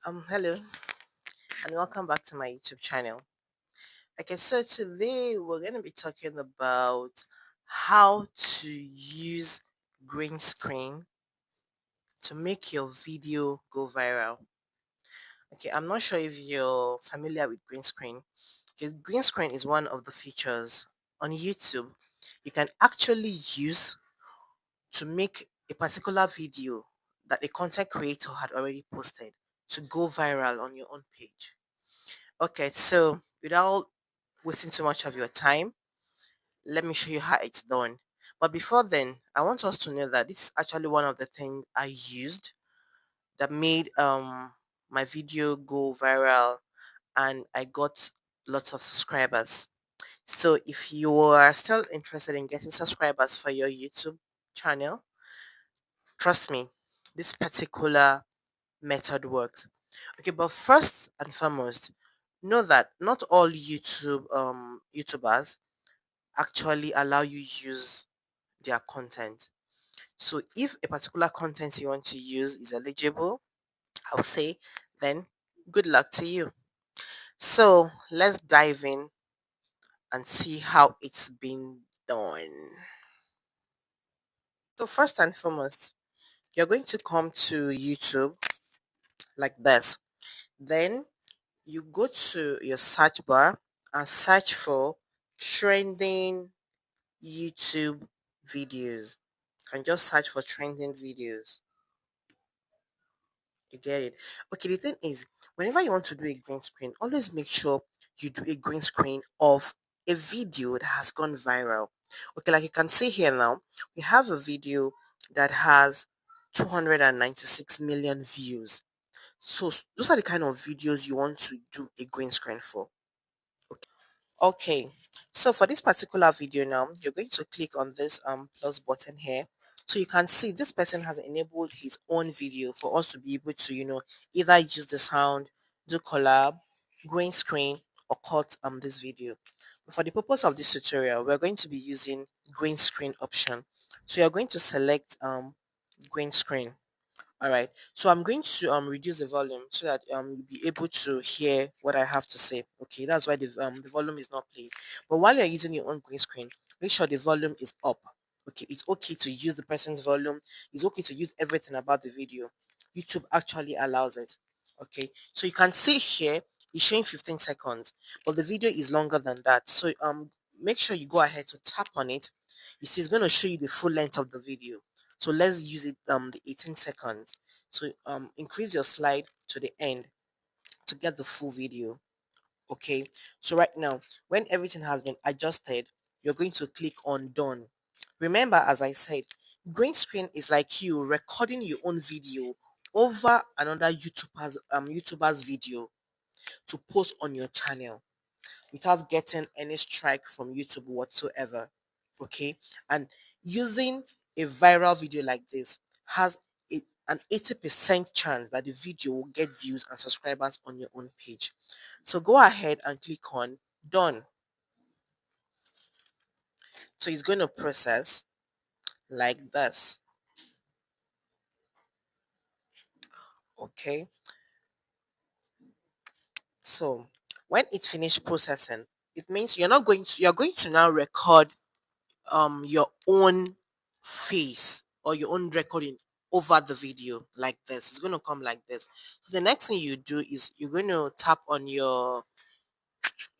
Hello and welcome back to my YouTube channel. Okay, so today we're going to be talking about how to use green screen to make your video go viral. Okay, I'm not sure if you're familiar with green screen. Okay, green screen is one of the features on YouTube you can actually use to make a particular video that a content creator had already posted to go viral on your own page. Okay, so without wasting too much of your time, let me show you how it's done. But before then, I want us to know that this is actually one of the things I used that made my video go viral and I got lots of subscribers. So if you are still interested in getting subscribers for your YouTube channel, trust me, this particular method works. Okay, but first and foremost, know that not all YouTubers actually allow you use their content. So if a particular content you want to use is eligible, I'll say then good luck to you. So let's dive in and see how it's been done. So first and foremost, you're going to come to YouTube like this. Then you go to your search bar and search for trending YouTube videos. You can just search for trending videos. You get it? Okay, the thing is, whenever you want to do a green screen, always make sure you do a green screen of a video that has gone viral. Okay, like you can see here now, we have a video that has 296 million views. So those are the kind of videos you want to do a green screen for. Okay, so for this particular video now, you're going to click on this plus button here. So you can see this person has enabled his own video for us to be able to, either use the sound, do collab, green screen, or cut this video. For the purpose of this tutorial, we're going to be using green screen option. So you're going to select green screen. All right. So I'm going to reduce the volume so that you'll be able to hear what I have to say. Okay, that's why the volume is not playing. But while you're using your own green screen, make sure the volume is up. Okay, it's okay to use the person's volume. It's okay to use everything about the video. YouTube actually allows it. Okay, so you can see here it's showing 15 seconds, but the video is longer than that. So make sure you go ahead to tap on it. You see, it's going to show you the full length of the video. So let's use it the 18 seconds. So increase your slide to the end to get the full video. Okay. So right now, when everything has been adjusted, you're going to click on done. Remember, as I said, green screen is like you recording your own video over another YouTuber's video to post on your channel without getting any strike from YouTube whatsoever. Okay, and using a viral video like this has an 80% chance that the video will get views and subscribers on your own page. So go ahead and click on done. So it's going to process like this. Okay, so when it finished processing, it means you're going to now record your own face or your own recording over the video like this. It's going to come like this. So the next thing you do is you're going to tap on your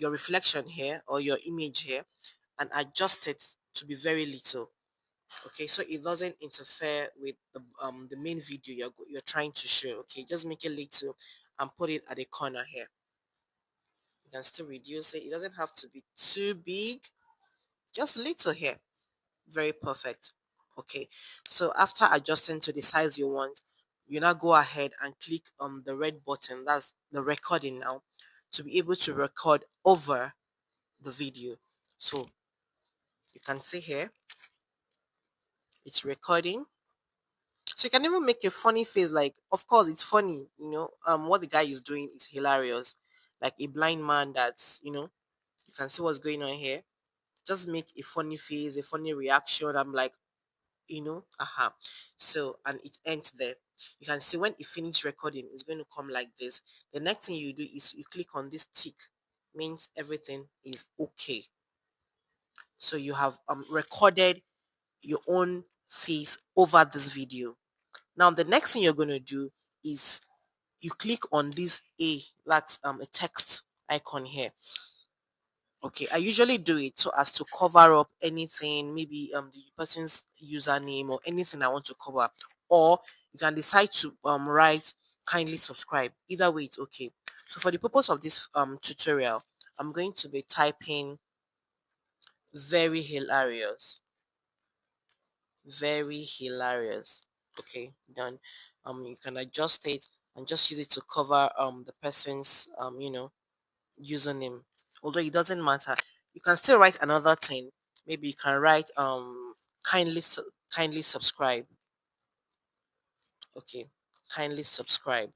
reflection here or your image here and adjust it to be very little. Okay, so it doesn't interfere with the main video you're trying to show. Okay, just make it little and put it at the corner here. You can still reduce it. It doesn't have to be too big, just little here. Very perfect. Okay, so after adjusting to the size you want, you now go ahead and click on the red button, that's the recording now, to be able to record over the video. So you can see here it's recording. So you can even make a funny face, like of course it's funny, what the guy is doing is hilarious. Like a blind man that's you can see what's going on here. Just make a funny face, a funny reaction. I'm like, aha. So and it ends there. You can see when it finished recording, it's going to come like this. The next thing you do is you click on this tick, means everything is okay. So you have recorded your own face over this video. Now the next thing you're going to do is you click on this that's a text icon here. Okay, I usually do it so as to cover up anything, maybe the person's username or anything I want to cover. Or you can decide to write kindly subscribe. Either way it's okay. So for the purpose of this tutorial, I'm going to be typing very hilarious. Very hilarious. Okay, done. You can adjust it and just use it to cover the person's username. Although it doesn't matter, you can still write another thing. Maybe you can write kindly subscribe. Okay, kindly subscribe.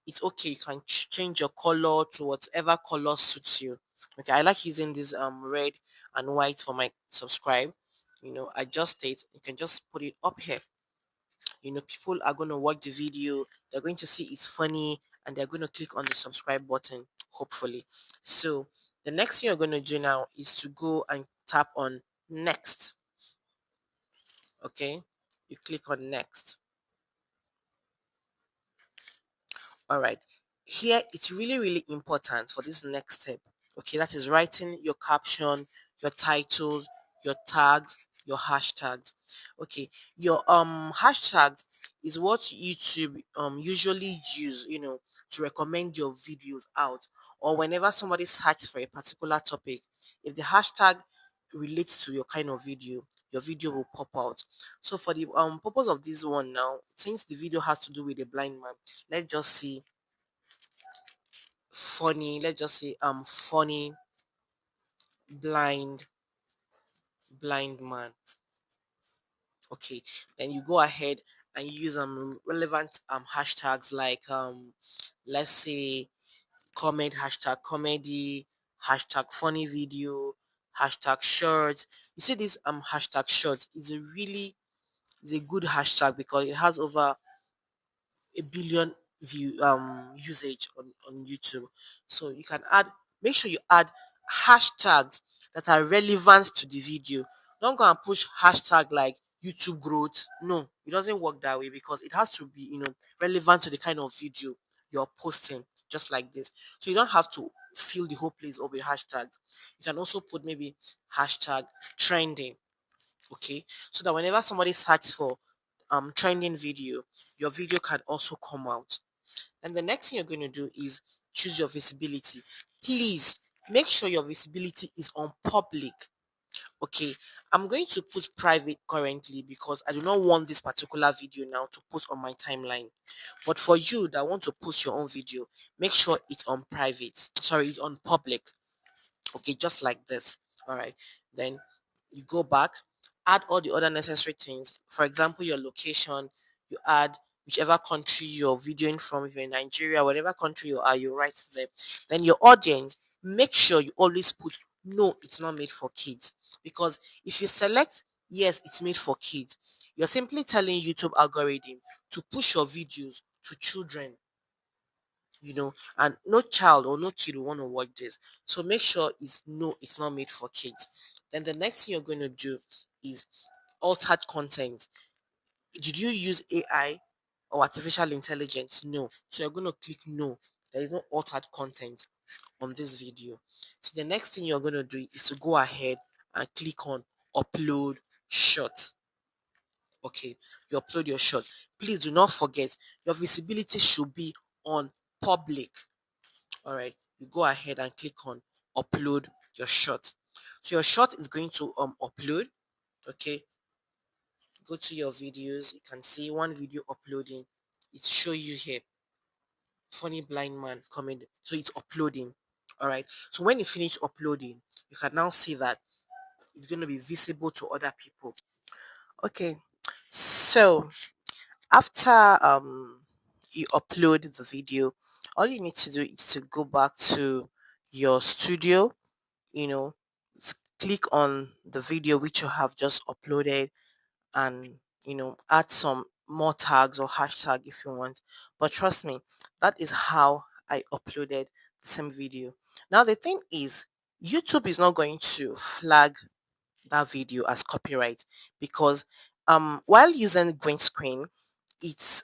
It's okay. You can change your color to whatever color suits you. Okay, I like using this red and white for my subscribe. Adjust it. You can just put it up here. People are going to watch the video, they're going to see it's funny, and they're going to click on the subscribe button, hopefully. So the next thing you're going to do now is to go and tap on next. Okay, you click on next. All right, here it's really really important for this next step. Okay, that is writing your caption, your titles, your tags, your hashtags. Okay, your hashtags is what YouTube usually use, to recommend your videos out, or whenever somebody searches for a particular topic. If the hashtag relates to your kind of video, your video will pop out. So for the purpose of this one now, since the video has to do with a blind man, let's just see funny. Let's just say funny blind man. Okay, then you go ahead and use relevant hashtags like let's say comment hashtag comedy, hashtag funny video, hashtag shorts. You see this hashtag shorts is a good hashtag because it has over a billion view usage on YouTube. So you can make sure you add hashtags that are relevant to the video. Don't go and push hashtag like YouTube growth. No, it doesn't work that way because it has to be, relevant to the kind of video you're posting, just like this. So you don't have to fill the whole place up with hashtags. You can also put maybe hashtag trending, okay, so that whenever somebody searches for trending video, your video can also come out. And the next thing you're going to do is choose your visibility. Please make sure your visibility is on public. Okay, I'm going to put private currently because I do not want this particular video now to post on my timeline. But for you that want to post your own video, make sure it's on private, sorry, it's on public. Okay, just like this. All right, then you go back, add all the other necessary things. For example, your location. You add whichever country you're videoing from. If you're in Nigeria, whatever country you are, you write there. Then your audience, make sure you always put no, it's not made for kids, because if you select yes, it's made for kids, you're simply telling YouTube algorithm to push your videos to children, and no child or no kid will want to watch this. So make sure it's not made for kids. Then the next thing you're going to do is altered content. Did you use AI or artificial intelligence? No. So you're going to click no. There is no altered content on this video. So the next thing you're going to do is to go ahead and click on upload short. Okay, you upload your shot. Please do not forget your visibility should be on public. All right, you go ahead and click on upload your shot. So your shot is going to upload. Okay, go to your videos. You can see one video uploading. It show you here funny blind man coming. So it's uploading. All right, so when you finish uploading, you can now see that it's going to be visible to other people. Okay, so after you upload the video, all you need to do is to go back to your studio, you know click on the video which you have just uploaded, and add some more tags or hashtag if you want. But trust me, that is how I uploaded the same video. Now the thing is, YouTube is not going to flag that video as copyright because while using green screen, it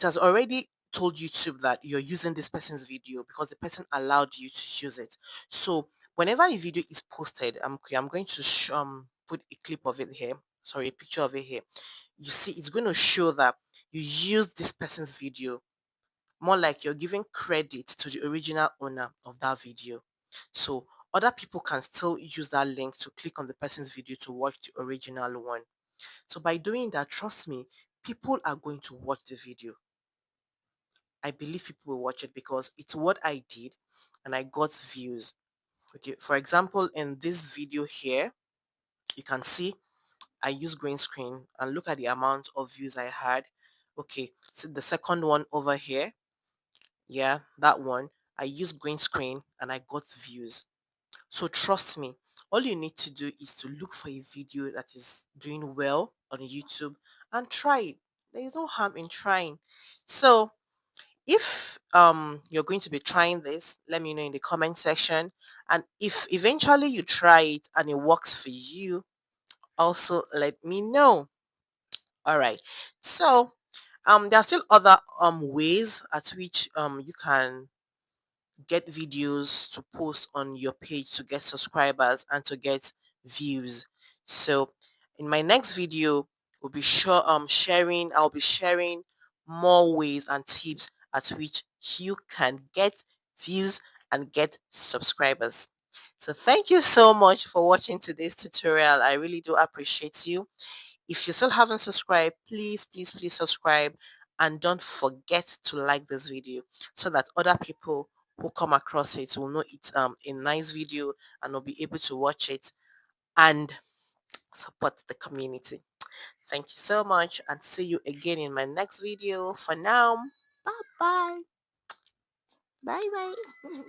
has already told YouTube that you're using this person's video because the person allowed you to use it. So whenever a video is posted, okay, I'm going to put a clip of it here. Sorry, a picture of it here. You see, it's going to show that you used this person's video, more like you're giving credit to the original owner of that video. So other people can still use that link to click on the person's video to watch the original one. So by doing that, trust me, people are going to watch the video. I believe people will watch it because it's what I did and I got views. Okay, for example, in this video here, you can see I use green screen and look at the amount of views I had. Okay, so the second one over here, yeah, that one, I use green screen and I got views. So trust me, all you need to do is to look for a video that is doing well on YouTube and try it. There is no harm in trying. So if you're going to be trying this, let me know in the comment section. And if eventually you try it and it works for you, also let me know. All right. So there are still other ways at which you can get videos to post on your page to get subscribers and to get views. So in my next video, I'll be sharing more ways and tips at which you can get views and get subscribers. So thank you so much for watching today's tutorial. I really do appreciate you. If you still haven't subscribed, please, please, please subscribe and don't forget to like this video so that other people who come across it will know it's a nice video and will be able to watch it and support the community. Thank you so much and see you again in my next video. For now, bye bye. Bye bye.